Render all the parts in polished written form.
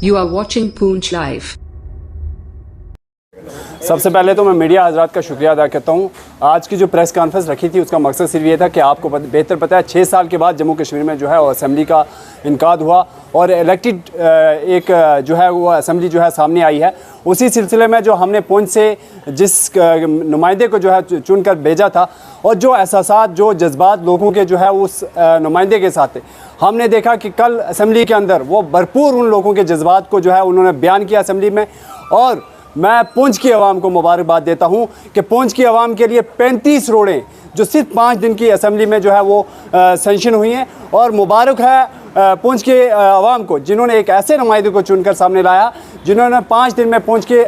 You are watching Poonch Live. सबसे पहले तो मैं मीडिया हजरात का शुक्रिया अदा करता हूँ। आज की जो प्रेस कॉन्फ्रेंस रखी थी उसका मकसद सिर्फ ये था कि आपको बेहतर पता है 6 साल के बाद जम्मू कश्मीर में जो है असेंबली का इनकाद हुआ और इलेक्टेड एक जो है वो असेंबली जो है सामने आई है। उसी सिलसिले में जो हमने पुंछ से जिस नुमाइंदे को जो है चुन कर भेजा था और जो एहसासात जो जज्बात लोगों के जो है उस नुमाइंदे के साथ थे, हमने देखा कि कल असेंबली के अंदर वो भरपूर उन लोगों के जज्बात को जो है उन्होंने बयान किया असेंबली में। और मैं पुंछ की आवाम को मुबारकबाद देता हूं कि पुंछ की आवाम के लिए 35 रोडें जो सिर्फ 5 दिन की असेंबली में जो है वो सेंशन हुई हैं। और मुबारक है पुंछ के आवाम को जिन्होंने एक ऐसे नुमाइंदे को चुनकर सामने लाया जिन्होंने 5 दिन में पुंछ के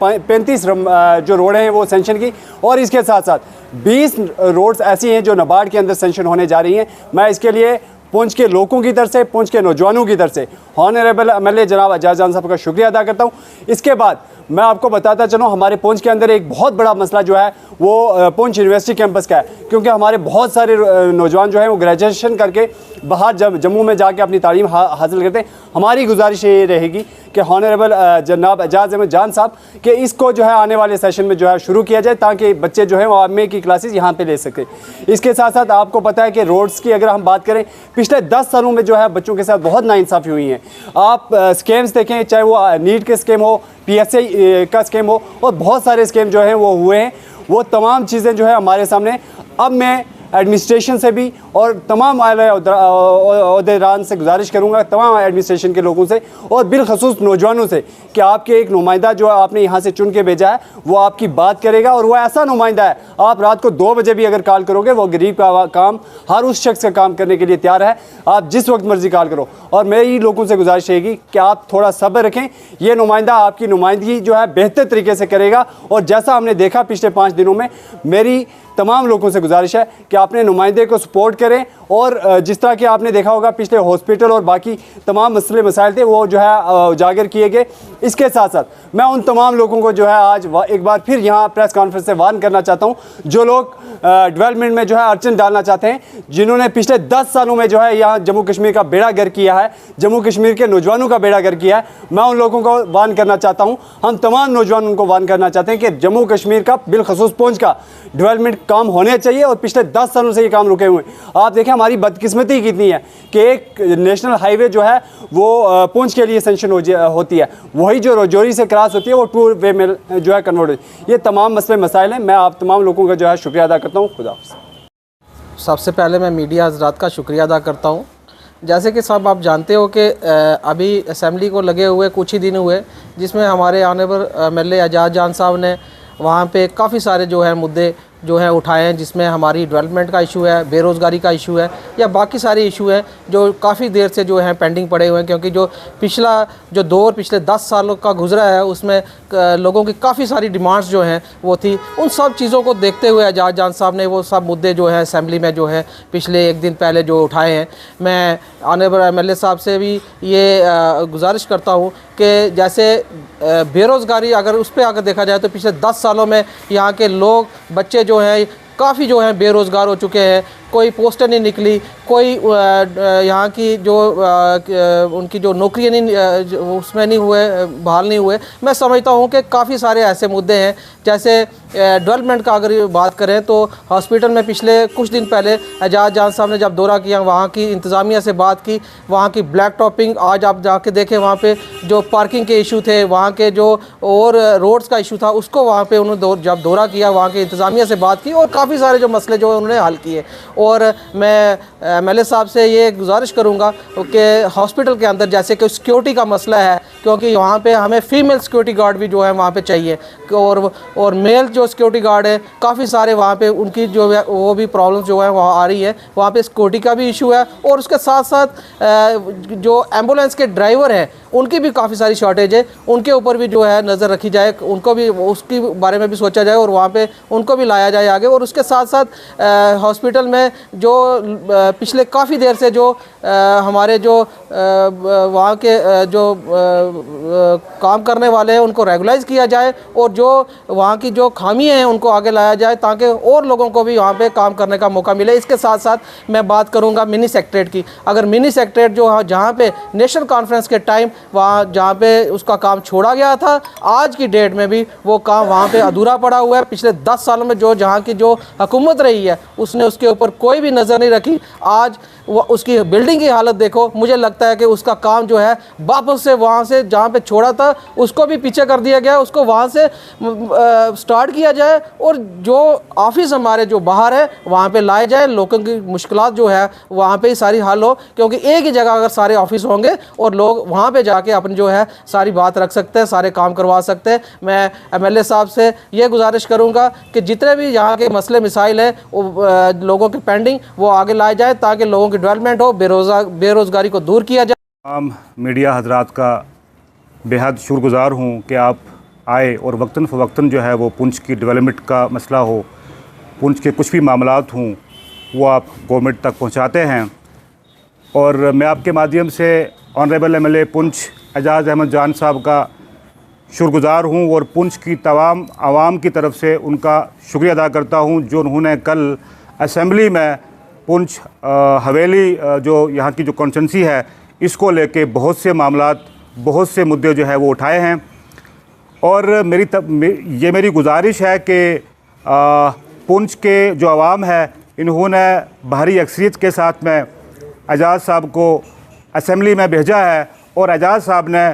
35 जो रोडें हैं वो सेंशन की। और इसके साथ साथ 20 रोड्स ऐसी हैं जो नाबार्ड के अंदर सेंशन होने जा रही हैं। मैं इसके लिए पुंछ के लोगों की तरफ से, पुंछ के नौजवानों की तरफ से ऑनरेबल एमएलए जनाब एजाज जान साहब का शुक्रिया अदा करता हूँ। इसके बाद मैं आपको बताता चलूँ हमारे पुंछ के अंदर एक बहुत बड़ा मसला जो है वो पुंछ यूनिवर्सिटी कैंपस का है, क्योंकि हमारे बहुत सारे नौजवान जो हैं वो ग्रेजुएशन करके बाहर जम्मू में जाके अपनी तालीम हासिल करते हैं। हमारी गुजारिश ये रहेगी कि ऑनरेबल जनाब एजाज जान साहब कि इसको जो है आने वाले सेशन में जो है शुरू किया जाए ताकि बच्चे जो हैं वो आर्मी की क्लासेस यहाँ पे ले सकें। इसके साथ साथ आपको पता है कि रोड्स की अगर हम बात करें, पिछले 10 सालों में जो है बच्चों के साथ बहुत नाइंसाफ़ी हुई है। आप स्कैम्स देखें, चाहे वो नीट के स्कीम हो, PSI का स्कीम हो, और बहुत सारे स्कीम जो हैं वो हुए हैं। वो तमाम चीज़ें जो है हमारे सामने। अब मैं एडमिनिस्ट्रेशन से भी और तमाम अहदेदारान से गुजारिश करूंगा, तमाम एडमिनिस्ट्रेशन के लोगों से और बिलखसूस नौजवानों से कि आपके एक नुमाइंदा जो आपने यहाँ से चुन के भेजा है वो आपकी बात करेगा। और वो ऐसा नुमाइंदा है, आप रात को 2 बजे भी अगर कॉल करोगे वो गरीब का काम, हर उस शख्स का काम करने के लिए तैयार है। आप जिस वक्त मर्जी कॉल करो। और मेरी लोगों से गुजारिश रहेगी कि आप थोड़ा सब्र रखें। ये नुमाइंदा आपकी नुमाइंदगी जो है बेहतर तरीके से करेगा। और जैसा हमने देखा पिछले 5 दिनों में, मेरी तमाम लोगों से गुजारिश है कि आपने नुमाइंदे को सपोर्ट करें। और जिस तरह कि आपने देखा होगा पिछले हॉस्पिटल और बाकी तमाम मसले मसाइल थे वो जो है उजागर किए गए। इसके साथ साथ मैं उन तमाम लोगों को जो है आज एक बार फिर यहाँ प्रेस कॉन्फ्रेंस से वार्न करना चाहता हूँ जो लोग डेवलपमेंट में जो है अड़चन डालना चाहते हैं, जिन्होंने पिछले 10 सालों में जो है यहाँ जम्मू कश्मीर का बेड़ा गर्क किया है, जम्मू कश्मीर के नौजवानों का बेड़ा गर्क किया है। मैं उन लोगों को वार्न करना चाहता हूँ, हम तमाम नौजवानों को वार्न करना चाहते हैं कि जम्मू कश्मीर का बिलखसूस पुंछ का डेवलपमेंट काम होने चाहिए। और पिछले 10 सालों से ये काम रुके हुए हैं। आप देखें हमारी बदकिस्मती कितनी है कि एक नेशनल हाईवे जो है वो पुंछ के लिए सेंशन होती है, वही जो रजौरी से क्रॉस होती है वो 2 वे में जो है कन्वर्ट होती है। ये तमाम मसले मसाइल हैं। मैं आप तमाम लोगों का जो है शुक्रिया अदा करता हूँ। खुदा हाफ़िज़। सबसे पहले मैं मीडिया हज़रात का शुक्रिया अदा करता हूँ। जैसे कि साहब आप जानते हो कि अभी असेंबली को लगे हुए कुछ ही दिन हुए, जिसमें हमारे ऑनरेबल एमएलए एजाज जान साहब ने वहाँ पे काफ़ी सारे जो है मुद्दे जो है उठाए हैं, जिसमें हमारी डेवलपमेंट का इशू है, बेरोज़गारी का इशू है, या बाकी सारे इशू हैं जो काफ़ी देर से जो है पेंडिंग पड़े हुए हैं। क्योंकि जो पिछला जो दौर पिछले 10 सालों का गुजरा है उसमें लोगों की काफ़ी सारी डिमांड्स जो हैं वो थी। उन सब चीज़ों को देखते हुए एजाज जान साहब ने वो सब मुद्दे जो है असेंबली में जो है पिछले 1 दिन पहले जो उठाए हैं। मैं ऑनरेबल एमएलए साहब से भी ये गुजारिश करता हूँ कि जैसे बेरोज़गारी अगर उस पर अगर देखा जाए तो पिछले 10 सालों में यहाँ के लोग बच्चे जो हैं काफ़ी जो हैं बेरोज़गार हो चुके हैं। कोई पोस्टर नहीं निकली, कोई यहाँ की जो उनकी जो नौकरियाँ नहीं उसमें नहीं हुए, बहाल नहीं हुए। मैं समझता हूँ कि काफ़ी सारे ऐसे मुद्दे हैं। जैसे डेवलपमेंट का अगर बात करें तो हॉस्पिटल में पिछले कुछ दिन पहले एजाज जान साहब ने जब दौरा किया, वहाँ की इंतज़ामिया से बात की, वहाँ की ब्लैक टॉपिंग आज आप जाके देखें, वहाँ पे जो पार्किंग के इशू थे, वहाँ के जो और रोड्स का इशू था, उसको वहाँ पे उन्होंने जब दौरा किया वहाँ की इंतज़ामिया से बात की और काफ़ी सारे जो मसले जो उन्होंने हल किए। और मैं एमएलए साहब से ये गुजारिश करूँगा कि हॉस्पिटल के अंदर जैसे कि सिक्योरिटी का मसला है, क्योंकि वहाँ पे हमें फ़ीमेल सिक्योरिटी गार्ड भी जो है वहाँ पे चाहिए, और मेल जो सिक्योरिटी गार्ड है काफ़ी सारे वहाँ पे उनकी जो है वो भी प्रॉब्लम्स जो है वहाँ आ रही है। वहाँ पे सिक्योरिटी का भी इशू है और उसके साथ साथ जो एम्बुलेंस के ड्राइवर हैं उनकी भी काफ़ी सारी शॉर्टेज है। उनके ऊपर भी जो है नज़र रखी जाए, उनको भी उसके बारे में भी सोचा जाए और वहाँ पे उनको भी लाया जाए आगे। और उसके साथ साथ हॉस्पिटल में जो पिछले काफ़ी देर से जो हमारे जो वहाँ के जो काम करने वाले हैं उनको रेगुलाइज़ किया जाए और जो वहाँ की जो खामियाँ हैं उनको आगे लाया जाए ताकि और लोगों को भी वहाँ पे काम करने का मौका मिले। इसके साथ साथ मैं बात करूँगा मिनी सेक्रेटरीट की। अगर मिनी सेक्रेटरीट जो जहाँ पे नेशनल कॉन्फ्रेंस के टाइम वहाँ जहाँ पे उसका काम छोड़ा गया था, आज की डेट में भी वो काम वहाँ पे अधूरा पड़ा हुआ है। पिछले 10 सालों में जो जहाँ की जो हुकूमत रही है उसने उसके ऊपर कोई भी नज़र नहीं रखी। आज वो उसकी बिल्डिंग की हालत देखो, मुझे लगता है कि उसका काम जो है वापस से वहाँ से जहाँ पे छोड़ा था उसको भी पीछे कर दिया गया, उसको वहाँ से स्टार्ट किया जाए और जो ऑफिस हमारे जो बाहर है वहाँ पे लाए जाए, लोगों की मुश्किलात जो है वहाँ पे ही सारी हल हो। क्योंकि एक ही जगह अगर सारे ऑफिस होंगे और लोग वहाँ पे जाके अपनी जो है सारी बात रख सकते हैं, सारे काम करवा सकते हैं। मैं MLA साहब से ये गुजारिश करूँगा कि जितने भी यहाँ के मसले मिसाइल हैं वो लोगों के पेंडिंग वो आगे लाए जाए ताकि लोगों की डेवलपमेंट हो, बेरोज़गारी को दूर किया जाए। तमाम मीडिया हजरात का बेहद शुक्रगुज़ार हूँ कि आप आए और वक्तन फ़वक्तन जो है वो पुंछ की डेवलपमेंट का मसला हो, पुंछ के कुछ भी मामलात हों वो आप गवर्नमेंट तक पहुँचाते हैं। और मैं आपके माध्यम से ऑनरेबल MLA पुंछ एजाज़ अहमद जान साहब का शुक्रगुज़ार हूँ और पुंछ की तमाम आवाम की तरफ से उनका शुक्रिया अदा करता हूँ जो उन्होंने कल असम्बली में पुंछ हवेली जो यहाँ की जो कॉन्स्टिट्यूंसी है इसको लेके बहुत से मामलात, बहुत से मुद्दे जो है वो उठाए हैं। और ये मेरी गुजारिश है कि पुंछ के जो आवाम है इन्होंने भारी अक्सरियत के साथ में एजाज़ साहब को असम्बली में भेजा है और एजाज़ साहब ने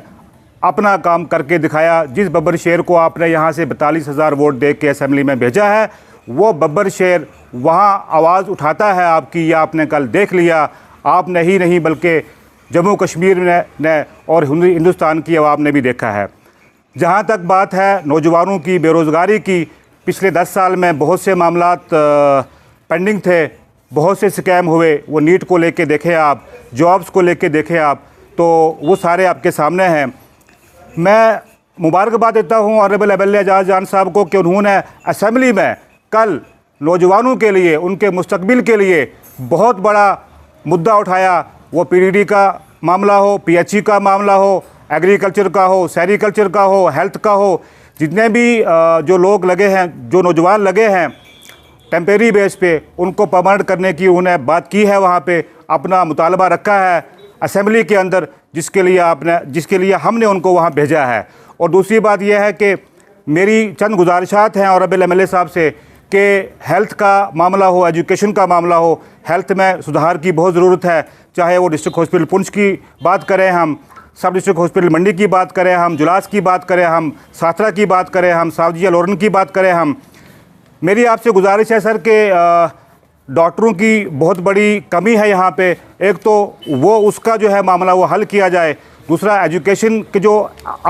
अपना काम करके दिखाया। जिस बब्बर शेर को आपने यहाँ से 42,000 वोट दे के असम्बली में भेजा है वो बब्बर शेर वहाँ आवाज़ उठाता है आपकी, ये आपने कल देख लिया। आपने ही नहीं बल्कि जम्मू कश्मीर ने और हिंदुस्तान की आवाम ने भी देखा है। जहाँ तक बात है नौजवानों की बेरोज़गारी की, पिछले 10 साल में बहुत से मामलात पेंडिंग थे, बहुत से स्कैम हुए। वो नीट को लेके देखें आप, जॉब्स को लेके देखें आप, तो वो सारे आपके सामने हैं। मैं मुबारकबाद देता हूँ ऑनरेबल MLA एजाज़ जान साहब को कि उन्होंने असम्बली में कल नौजवानों के लिए, उनके मुस्तकबिल के लिए बहुत बड़ा मुद्दा उठाया। वो PDD का मामला हो, PHE का मामला हो, एग्रीकल्चर का हो, सेरीकल्चर का हो, हेल्थ का हो, जितने भी जो लोग लगे हैं, जो नौजवान लगे हैं टेम्परेरी बेस पे, उनको परमानेंट करने की उन्होंने बात की है। वहाँ पे अपना मुतालबा रखा है असम्बली के अंदर, जिसके लिए हमने उनको वहाँ भेजा है। और दूसरी बात यह है कि मेरी चंद गुजारिशात हैं ऑनरेबल MLA साहब से कि हेल्थ का मामला हो, एजुकेशन का मामला हो, हेल्थ में सुधार की बहुत ज़रूरत है। चाहे वो डिस्ट्रिक्ट हॉस्पिटल पुंछ की बात करें, हम सब डिस्ट्रिक्ट हॉस्पिटल मंडी की बात करें, हम जुलास की बात करें, हम साथरा की बात करें, हम सावजिया लोरन की बात करें। हम मेरी आपसे गुजारिश है सर कि डॉक्टरों की बहुत बड़ी कमी है यहाँ पे। एक तो वो उसका जो है मामला वो हल किया जाए। दूसरा एजुकेशन के जो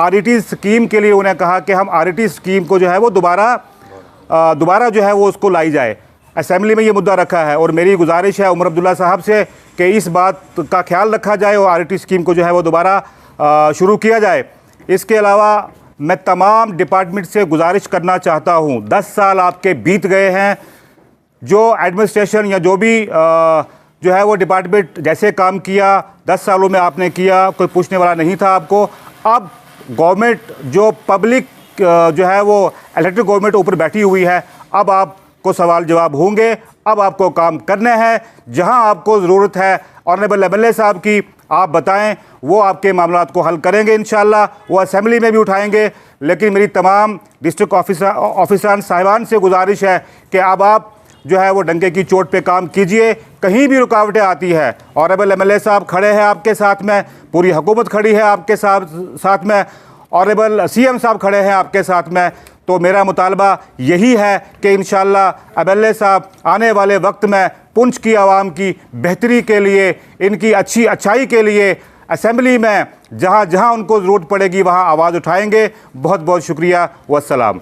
RET स्कीम के लिए उन्हें कहा कि हम RET स्कीम को जो है वो दोबारा जो है वो उसको लाई जाए। असम्बली में ये मुद्दा रखा है और मेरी गुजारिश है उमर अब्दुल्ला साहब से कि इस बात का ख्याल रखा जाए और RET स्कीम को जो है वो दोबारा शुरू किया जाए। इसके अलावा मैं तमाम डिपार्टमेंट से गुजारिश करना चाहता हूँ, 10 साल आपके बीत गए हैं, जो एडमिनिस्ट्रेशन या जो भी जो है वो डिपार्टमेंट जैसे काम किया 10 सालों में आपने किया, कोई पूछने वाला नहीं था आपको। अब गवर्नमेंट जो पब्लिक जो है वो इलेक्टेड गवर्नमेंट ऊपर बैठी हुई है, अब आपको सवाल जवाब होंगे, अब आपको काम करने हैं। जहां आपको ज़रूरत है ऑनरेबल MLA साहब की, आप बताएं, वो आपके मामलात को हल करेंगे इंशाल्लाह। वो असम्बली में भी उठाएंगे। लेकिन मेरी तमाम डिस्ट्रिक्ट ऑफिसरान साहिबान से गुजारिश है कि अब आप जो है वो डंके की चोट पे काम कीजिए। कहीं भी रुकावटें आती है ऑनरेबल MLA साहब खड़े हैं आपके साथ में, पूरी हुकूमत खड़ी है आपके साथ में, ऑनरेबल CM साहब खड़े हैं आपके साथ में। तो मेरा मुतालबा यही है कि इंशाल्लाह MLA साहब आने वाले वक्त में पुंछ की आवाम की बेहतरी के लिए, इनकी अच्छाई के लिए असम्बली में जहाँ जहाँ उनको ज़रूरत पड़ेगी वहाँ आवाज़ उठाएंगे। बहुत बहुत शुक्रिया, वस्सलाम।